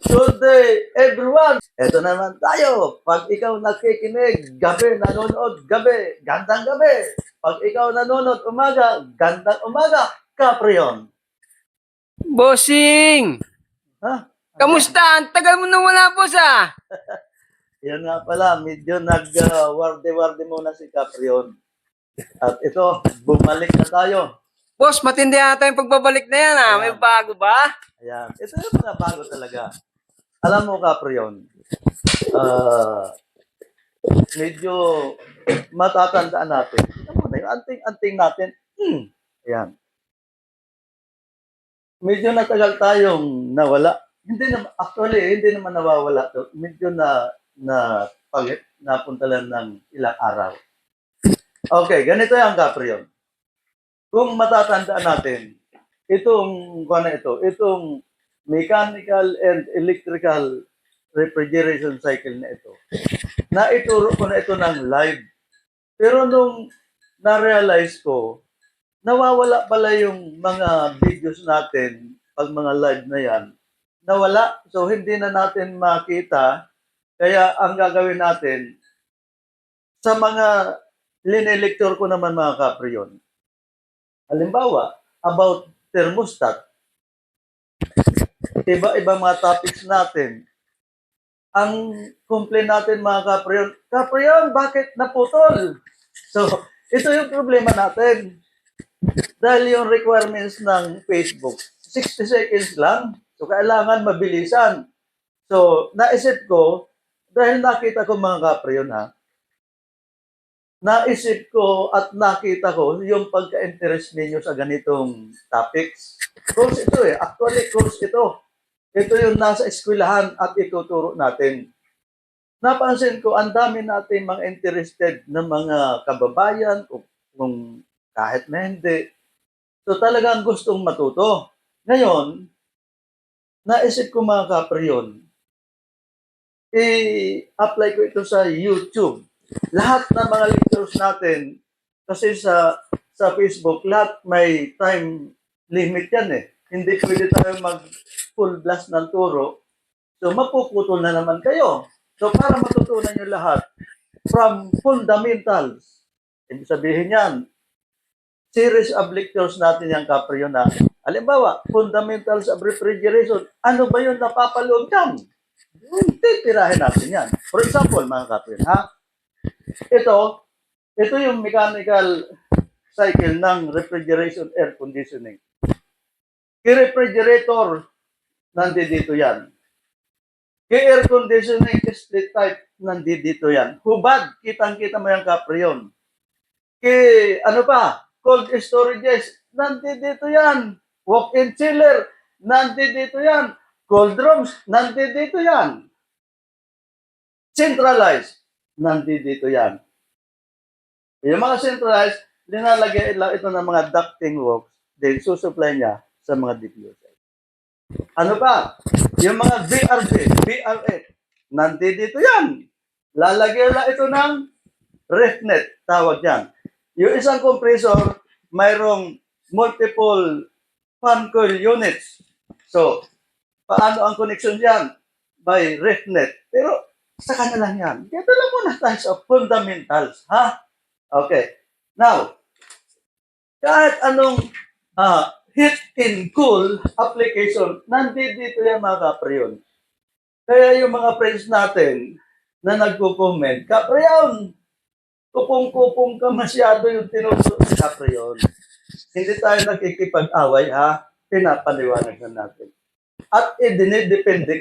Good day, everyone! Ito naman tayo. Pag ikaw nakikinig, gabi, nanonood, gabi, gandang gabi. Pag ikaw nanonood, umaga, gandang umaga, kapriyon. Bossing! Ha? Kamusta? Ang tagal mo nang wala, boss, ah! Yan nga pala, medyo nag-warde-warde muna si Caprion. At ito, bumalik na tayo. Boss, matindi ata yung pagbabalik na yan, ah. May Ayan. bago ba? Ayan. Ito yung mga bago talaga. Alam mo, Caprion, medyo matatandaan natin. Ano na yung anting-anting natin? Ayan. Medyo natagal tayong nawala. Hindi naman nawawala to. Medyo napunta lang ng ilang araw. Okay, ganito yung Caprion. Kung matatandaan natin, itong mechanical and electrical refrigeration cycle na ito, naituro ko na ito ng live. Pero nung na-realize ko, nawawala pala yung mga videos natin pag mga live na yan. Nawala. So, hindi na natin makita. Kaya, ang gagawin natin, sa mga linelector ko naman mga kapriyon. Halimbawa, about thermostat. Iba-iba mga topics natin. Ang complaint natin mga kapriyon, bakit naputol? So, ito yung problema natin. Dahil yung requirements ng Facebook, 60 seconds lang. So, kailangan mabilisan. So, naisip ko, dahil nakita ko mga kapriyon ha, naisip ko at nakita ko yung pagka-interest ninyo sa ganitong topics. Course ito eh. Actually, course ito. Ito yung nasa eskwelahan at ituturo natin. Napansin ko, ang dami natin mga interested na mga kababayan kung kahit na hindi. So talagang gustong matuto. Ngayon, naisip ko mga kapriyon, i-apply ko ito sa YouTube. Lahat ng mga lectures natin, kasi sa Facebook, lahat may time limit yan eh. Hindi pwede tayo mag full blast ng turo. So mapuputol na naman kayo. So para matutunan nyo lahat, from fundamentals, ibig sabihin yan, series of lectures natin yung kapriyo na, halimbawa, fundamentals of refrigeration, ano ba yun napapaloob dyan? Titirahin natin yan. For example, mga kapriyo, ha? Ito yung mechanical cycle ng refrigeration air conditioning. Refrigerator, nandito yan. Air conditioning split type, nandito yan. Hubad, kitang-kita mo yung kapriyon. Ano pa? Cold storages, nandito yan. Walk-in chiller, nandito yan. Cold rooms, nandito yan. Centralized, nandito yan. Yung mga centralized, linalagay lang ito ng mga ducting works, then susupply niya sa mga diffuser. Ano pa? Yung mga VRV, VRF, nandito yan. Lalagay lang ito ng refnet, tawag yan. Yung isang compressor, mayroong multiple fan coil units. So, paano ang connection yan? By refnet. Pero, sa kanya lang yan. Dito lang muna tayo sa fundamentals. Ha? Okay. Now, kahit anong heat and cool application, nandito yan mga kapriyon. Kaya yung mga friends natin na nagko-comment, kapriyon, kupong-kupong ka masyado yung tinuturo si kapriyon. Hindi tayo nakikipag-away ha, pinapaliwanag na natin. At idinidepende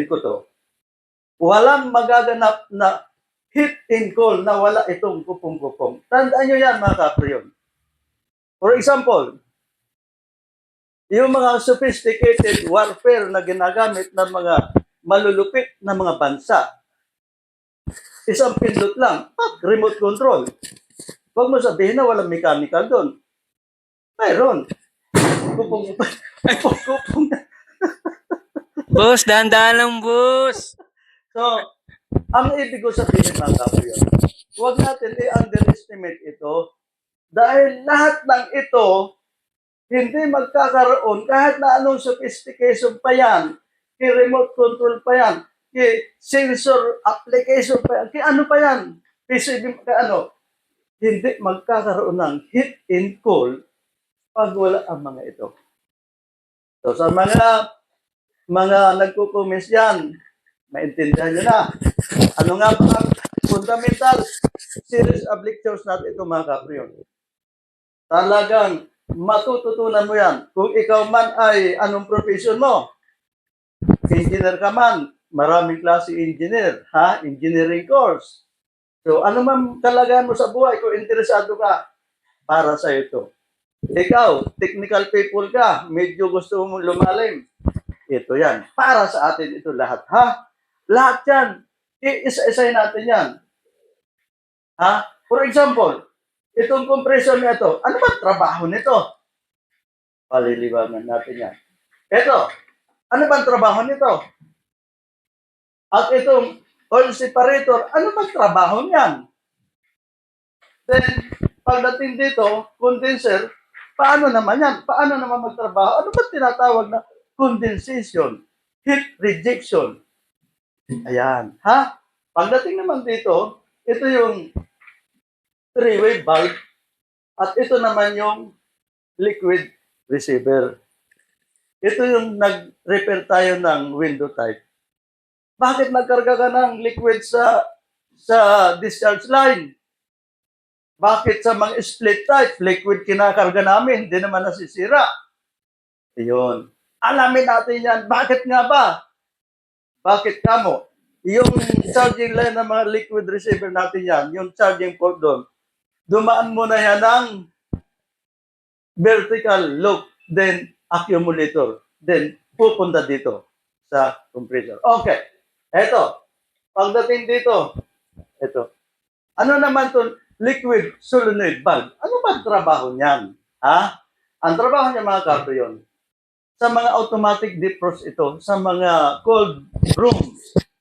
ko to. Walang magaganap na heat and cold na wala itong kupong-kupong. Tandaan nyo yan mga kapriyon. For example, yung mga sophisticated warfare na ginagamit ng mga malulupit na mga bansa, isang pindot lang, remote control. Huwag mo sabihin na walang mechanical doon. Mayroon. Kupong. Boss, dahan-dahan lang, boss. So, ang ibig ko sabihin mga kapriyon, huwag natin i-underestimate ito dahil lahat ng ito hindi magkakaroon kahit na anong sophistication pa yan, remote control pa yan, sensor application pa yan, ano pa yan, PCB, ano, hindi magkakaroon ng heat and cold pag wala ang mga ito. So sa mga nagkukumis yan, maintindihan nyo na. Ano nga ba ang fundamental series of lectures natin ito mga kapriyon? Talagang matututunan mo yan. Kung ikaw man ay anong profession mo, engineer ka man, maraming klase engineer, ha? Engineering course. So ano man kalagayan mo sa buhay, kung interesado ka, para sa ito. Ikaw, technical people ka, medyo gusto mong lumalim, ito yan. Para sa atin ito lahat, ha? Lahat yan. Isa-isahin natin yan. Ha? For example, itong compressor na ito, ano ba trabaho nito? Paliliwangan natin yan. Ito, ano ba trabaho nito? At itong oil separator, ano ba trabaho niyan? Then, pagdating dito, condenser, paano naman yan? Paano naman magtrabaho? Ano ba tinatawag na condensation? Heat rejection. Ayan. Ha? Pagdating naman dito, ito yung three-way valve at ito naman yung liquid receiver. Ito yung nag-repair tayo ng window type. Bakit nagkarga ka ng liquid sa discharge line? Bakit sa mga split type, liquid kinakarga namin, hindi naman nasisira? Iyon. Alamin natin yan. Bakit nga ba? Bakit kamo? Yung charging line ng mga liquid receiver natin yan, yung charging port doon, dumaan mo na yan ng vertical loop, then accumulator, then pupunta dito sa compressor. Okay. Eto. Pagdating dito, eto. Ano naman to liquid solenoid valve? Ano ba ang trabaho niyan? Ha? Ang trabaho niya mga kapriyon, sa mga automatic defrost ito, sa mga cold rooms,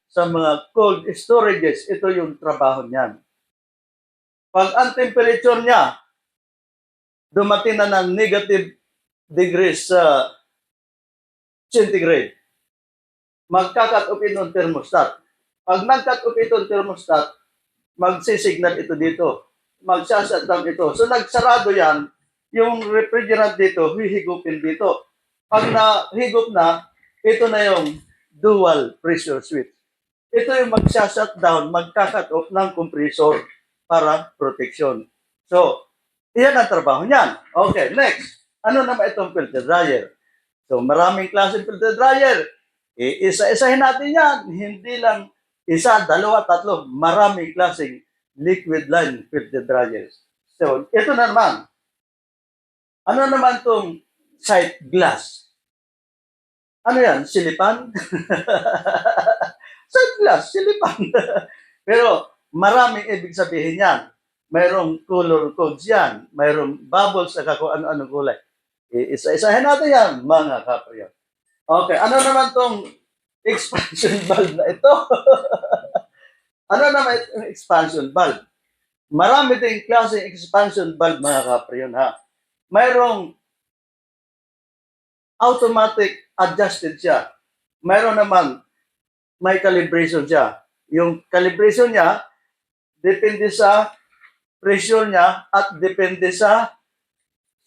sa mga cold storages, ito yung trabaho niyan. Pag ang temperature niya, dumating na ng negative degrees sa centigrade, magka-cut off itong thermostat. Pag nag-cut off itong thermostat, magsisignal ito dito. Magsashutdown ito. So nagsarado yan, yung refrigerant dito, hihigupin dito. Pag nahigop na, ito na yung dual pressure switch. Ito yung magsashutdown, magka-cut off ng compressor para protection. So, iyan ang trabaho niyan. Okay, next. Ano naman itong filter dryer? So, maraming klaseng filter dryer. Isa-isahin natin yan. Hindi lang isa, dalawa, tatlo. Maraming klaseng liquid line filter dryers. So, ito na naman. Ano naman itong sight glass? Ano yan? Silipan? Sight glass, silipan. Pero, maraming ibig sabihin yan. Mayroong color codes yan. Mayroong bubbles na kung ano-ano kulay. Isa-isahin natin yan, mga kapriyo. Okay, ano naman tong expansion valve na ito? Ano naman itong expansion valve? Marami din klase expansion valve, mga kapriyo, ha? Mayroong automatic adjusted siya. Mayroon naman may calibration siya. Yung calibration niya, depende sa pressure niya at depende sa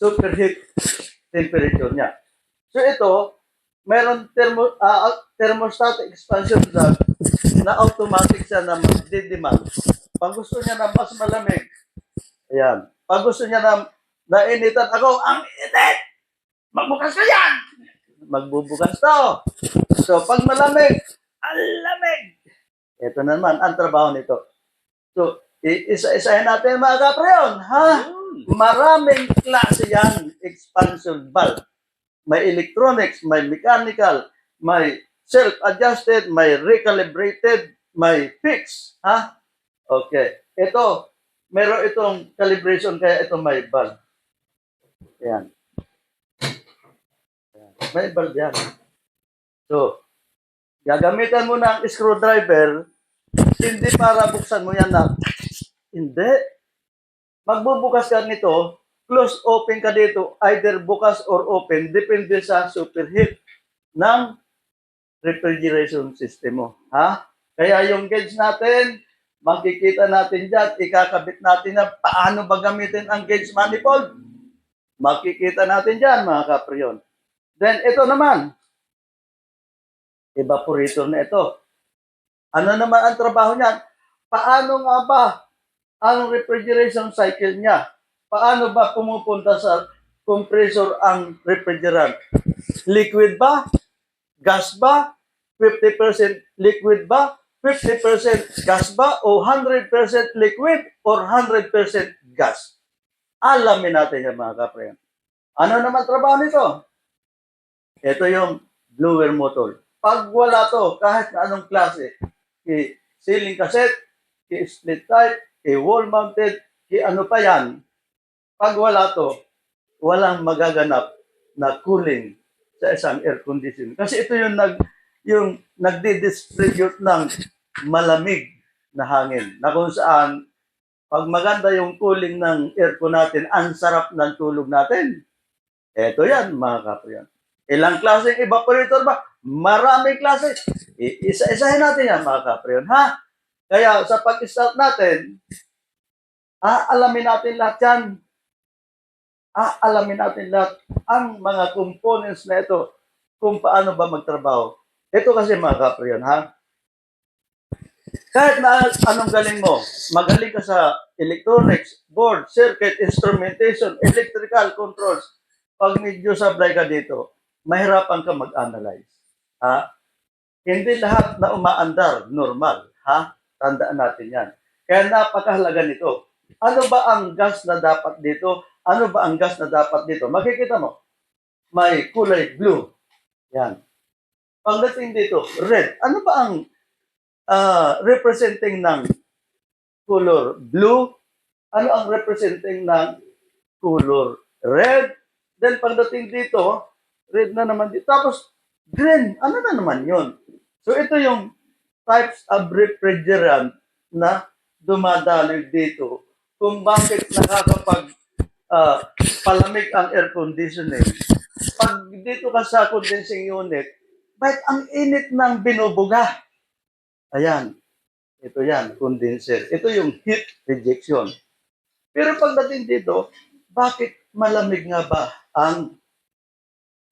superheat temperature niya. So ito, meron thermostatic expansion valve na automatic siya na magdidemand. Pag gusto niya na mas malamig, ayan. Pag gusto niya na nainitan, ako, ang init! Magbukas ka yan! Magbubukas to. So pag malamig, ang lamig! Ito naman ang trabaho nito. So, isa-isahin natin mga kapreyon, ha? Maraming klase yan, expansion valve. May electronics, may mechanical, may self-adjusted, may recalibrated, may fixed, ha? Okay. Ito, meron itong calibration kaya ito may valve. Ayan. May valve yan. So, gagamitan mo ng screwdriver, hindi para buksan mo yan na, hindi. Magbubukas ka nito close open ka dito, either bukas or open, depende sa superheat ng refrigeration system mo. Ha? Kaya yung gauge natin, makikita natin dyan, ikakabit natin na paano ba gamitin ang gauge manifold. Makikita natin dyan, mga kapriyon. Then, ito naman, evaporator na ito. Ano naman ang trabaho niyan? Paano nga ba ang refrigeration cycle niya? Paano ba pumupunta sa compressor ang refrigerant? Liquid ba? Gas ba? 50% liquid ba? 50% gas ba? O 100% liquid or 100% gas? Alamin natin yan, mga kapre. Ano naman trabaho nito? Ito yung blower motor. Pag wala to, kahit na anong klase, ceiling cassette, split type, wall mounted, ano pa yan, pag wala to, walang magaganap na cooling sa isang air conditioner. Kasi ito yung nagdi-distribute ng malamig na hangin na kung saan pag maganda yung cooling ng aircon natin, ang sarap ng tulog natin. Ito yan, mga kapriyan. Ilang klaseng evaporator ba? Maraming klase. Isa-isahin natin yan, mga kapriyan. Ha? Kaya sa pag-start natin, alamin natin lahat yan. Alamin natin lahat ang mga components na ito kung paano ba magtrabaho. Ito kasi, mga kapriyan, ha? Kahit na anong galing mo, magaling ka sa electronics, board, circuit, instrumentation, electrical controls, pag medyo sablay ka dito, mahirapan ka mag-analyze. Ha? Hindi lahat na umaandar, normal. Ha? Tandaan natin yan. Kaya napakahalaga nito. Ano ba ang gas na dapat dito? Ano ba ang gas na dapat dito? Makikita mo, may kulay blue. Yan. Pagdating dito, red. Ano ba ang representing ng color blue? Ano ang representing ng color red? Then pagdating dito, red na naman dito. Tapos green, ano na naman yun? So ito yung types of refrigerant na dumadaloy dito kung bakit nakakapag palamig ang air conditioning. Pag dito ka sa condensing unit, bakit ang init ng binubuga? Ayan, ito yan, condenser. Ito yung heat rejection. Pero pagdating dito, bakit malamig nga ba ang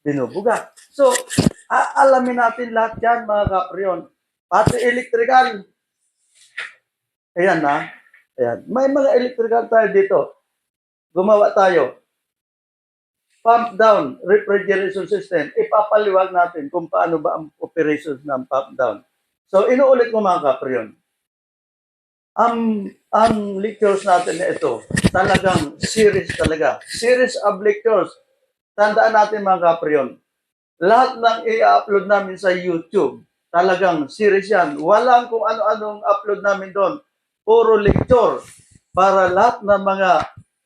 binubuga? So, alamin natin lahat yan, mga kapriyon. Pati electrical. Ayan na. Ayan. May mga electrical tayo dito. Gumawa tayo. Pump down refrigeration system. Ipapaliwag natin kung paano ba ang operations ng pump down. So, inuulit ko, mga kapriyon. Ang lectures natin na ito, talagang series talaga. Series of lectures. Tandaan natin, mga kapriyon. Lahat ng i-upload namin sa YouTube, talagang series yan. Walang kung ano-anong upload namin doon. Puro lecture. Para lahat ng mga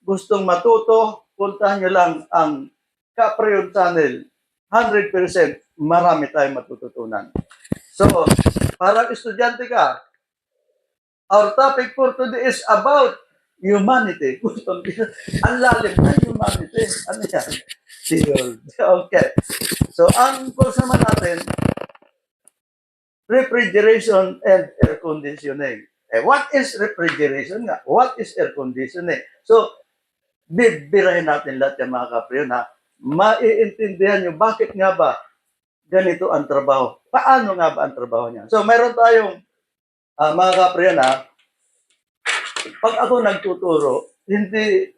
gustong matuto, puntahan nyo lang ang Kapriyon Channel. 100% marami tayong matututunan. So, parang estudyante ka, our topic for today is about humanity. Ang lalim na humanity. Ano yan? Okay. So, ang course naman natin, refrigeration and air conditioning. What is refrigeration nga? What is air conditioning? So, bibirahin natin lahat yung mga kapriyon, ha? Maiintindihan nyo bakit nga ba ganito ang trabaho. Paano nga ba ang trabaho niya? So, mayroon tayong mga kapriyon, ha? Pag ako nagtuturo, hindi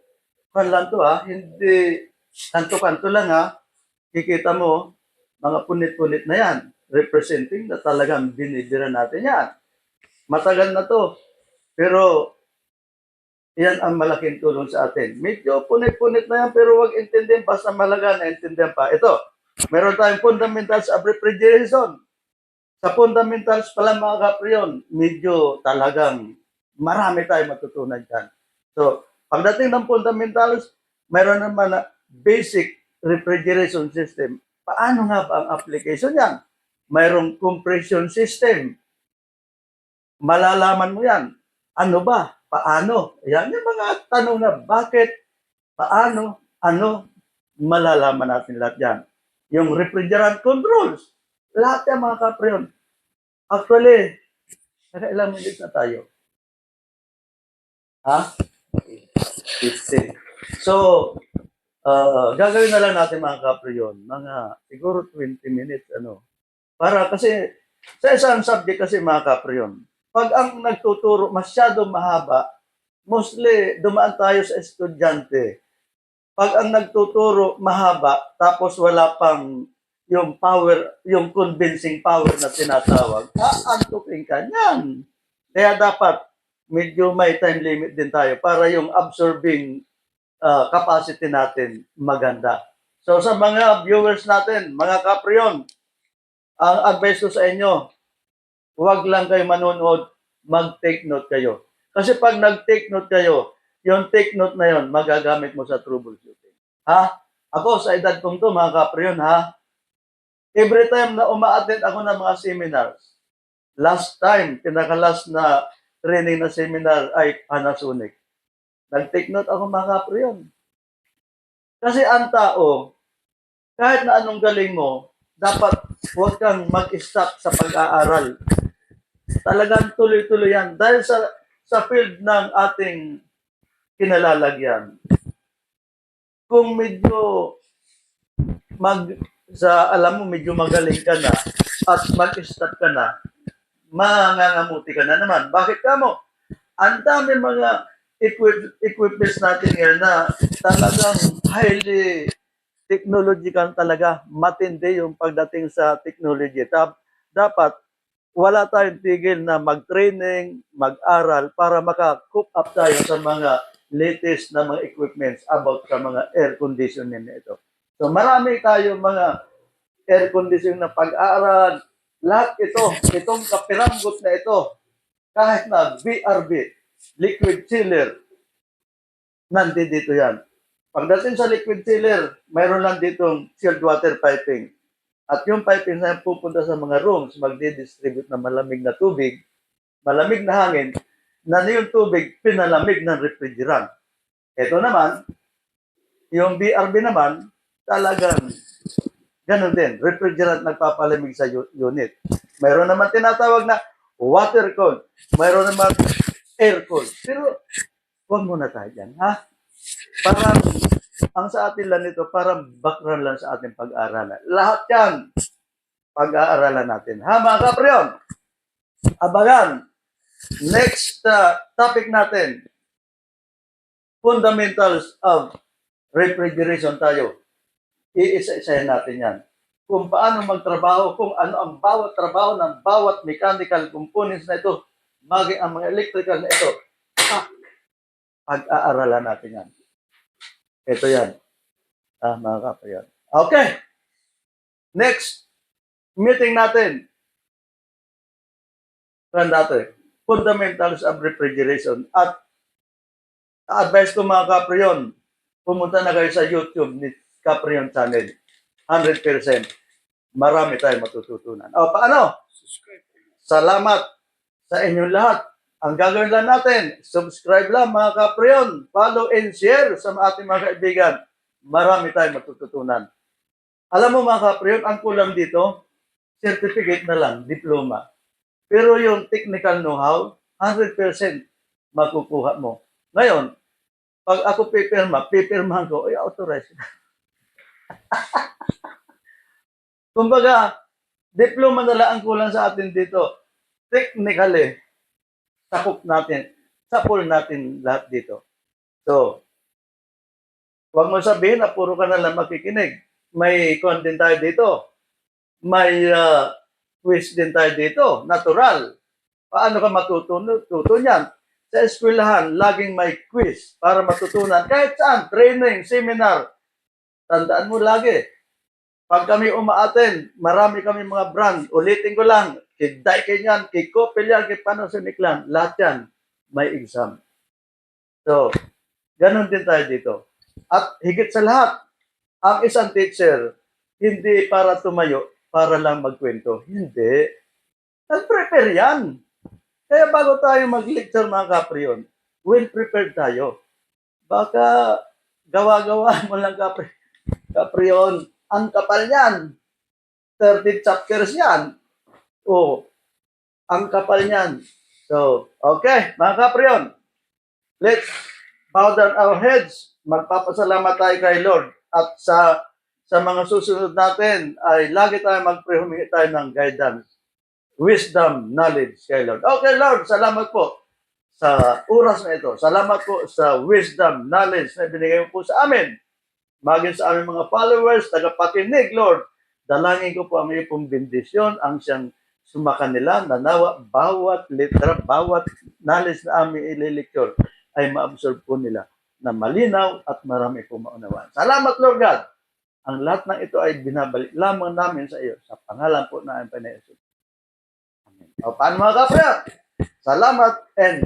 lang to, ha? Hindi kanto-kanto lang, ha? Kikita mo, mga punit-punit na yan. Representing na talagang binibira natin yan. Matagal na to. Pero, yan ang malaking tulong sa atin. Medyo punit-punit na yan, pero huwag intindihan, basta malaga na intindihan pa. Ito, meron tayong fundamentals of refrigeration. Sa fundamentals pala, mga kapriyon, medyo talagang marami tayong matutunan dyan. So, pagdating ng fundamentals, meron naman na basic refrigeration system. Paano nga ba ang application yan? Mayroong compression system. Malalaman mo yan. Ano ba? Paano? Yan yung mga tanong na bakit Paano? Ano? Malalaman natin lahat yan. Yung refrigerant controls. Lahat yan mga kapriyon. Actually, nakailang minutes na tayo. Ha? 15. So, gagawin na lang natin mga kapriyon. Mga siguro 20 minutes. Para kasi sa isang subject kasi mga kapriyon, pag ang nagtuturo masyadong mahaba, mostly dumaan tayo sa estudyante. Pag ang nagtuturo mahaba, tapos wala pang yung power, yung convincing power na tinatawag, aantukin ka niyan. Kaya dapat medyo may time limit din tayo para yung absorbing capacity natin maganda. So sa mga viewers natin, mga kapriyon, ang advice ko sa inyo, huwag lang kayo manonood, mag-take note kayo. Kasi pag nag-take note kayo, yung take note na yon magagamit mo sa troubleshooting. Ha? Ako, sa edad kong to, mga kapriyon, ha? Every time na uma-attend ako ng mga seminars, last time, pinaka-last na training na seminar ay Panasonic. Nag-take note ako, mga kapriyon. Kasi ang tao, kahit na anong galing mo, dapat huwag kang mag-stop sa pag-aaral. Talagang tuloy-tuloy yan. Dahil sa field ng ating kinalalagyan, kung medyo alam mo, medyo magaling ka na at mag-stop ka na, mangangamuti ka na naman. Bakit ka mo? Ang dami mga equipments natin ngayon na talagang highly technological talaga. Matindi yung pagdating sa technology. Dapat wala tayong tigil na mag-training, mag-aral para maka-cook up tayo sa mga latest na mga equipments about sa mga air conditioning na ito. So marami tayong mga air conditioning na pag-aaral. Lahat itong kapiranggot na ito, kahit na BRB, liquid chiller, nandito yan. Pagdating sa liquid chiller, mayroon lang ditong chilled water piping. At yung piping na pupunta sa mga rooms, magdi-distribute ng malamig na tubig, malamig na hangin, na yung tubig pinalamig ng refrigerant. Ito naman, yung BRB naman, talagang ganun din, refrigerant nagpapalamig sa unit. Mayroon naman tinatawag na water cold, mayroon naman air cold. Pero huwag muna tayo dyan, ha? Parang, ang sa atin lang nito, parang background lang sa ating pag-aaralan. Lahat yan, pag-aaralan natin. Ha, mga kapriyon? Abangan. Next topic natin, fundamentals of refrigeration tayo. Iisa-isahin natin yan. Kung paano magtrabaho, kung ano ang bawat trabaho ng bawat mechanical components na ito, maging ang mga electrical na ito, pag-aaralan natin yan. Ito yan. Mga kapriyon. Okay. Next meeting natin. Fundamentals of refrigeration. At advice ko mga kapriyon, pumunta na kayo sa YouTube ni Caprion Channel. 100%. Marami tayong matututunan. Paano? Salamat sa inyong lahat. Ang gagawin lang natin, subscribe lang mga kapriyon, follow and share sa ating mga kaibigan. Marami tayong matututunan. Alam mo mga kapriyon, ang kulang dito, certificate na lang, diploma. Pero yung technical know-how, 100% makukuha mo. Ngayon, pag ako pipirmahan ko, ay authorized. Kumbaga, diploma na lang ang kulang sa atin dito. Technically, sapul natin lahat dito. So, huwag mo sabihin na puro ka na lang makikinig. May content tayo dito. May quiz din tayo dito. Natural. Paano ka matuto niyan? Sa eskwelahan, laging may quiz para matutunan. Kahit saan, training, seminar. Tandaan mo lagi. Pag kami umaattend, marami kami mga brand. Ulitin ko lang, kay Daikin yan, kay Coppel yan, kay Panasonic lang. Lahat yan, may exam. So, ganun din tayo dito. At higit sa lahat, ang isang teacher, hindi para tumayo, para lang magkwento. Hindi. Nag-prepare yan. Kaya bago tayo mag-lecture mga kapriyon, well prepared tayo. Baka gawa-gawa mo lang Kapriyon. Ang kapal niyan. 30 chapters yan. Oh, ang kapal niyan. So, okay, mga Kapriyon. Let's bow down our heads. Magpapasalamat tayo kay Lord. At sa mga susunod natin ay lagi tayo humingi tayo ng guidance, wisdom, knowledge kay Lord. Okay, Lord, salamat po sa oras na ito. Salamat po sa wisdom, knowledge na binigay mo po sa amin. Maging sa aming mga followers, tagapakinig, Lord. Dalangin ko po ang iyong bendisyon, ang siyang sumakanila, na nawa bawat litra, bawat knowledge na aming ililikyor ay ma-absorb po nila na malinaw at marami po maunawaan. Salamat, Lord God. Ang lahat ng ito ay binabalik lamang namin sa iyo sa pangalan po na ang Panginoon. Amen. O, paano mga kapatid? Salamat and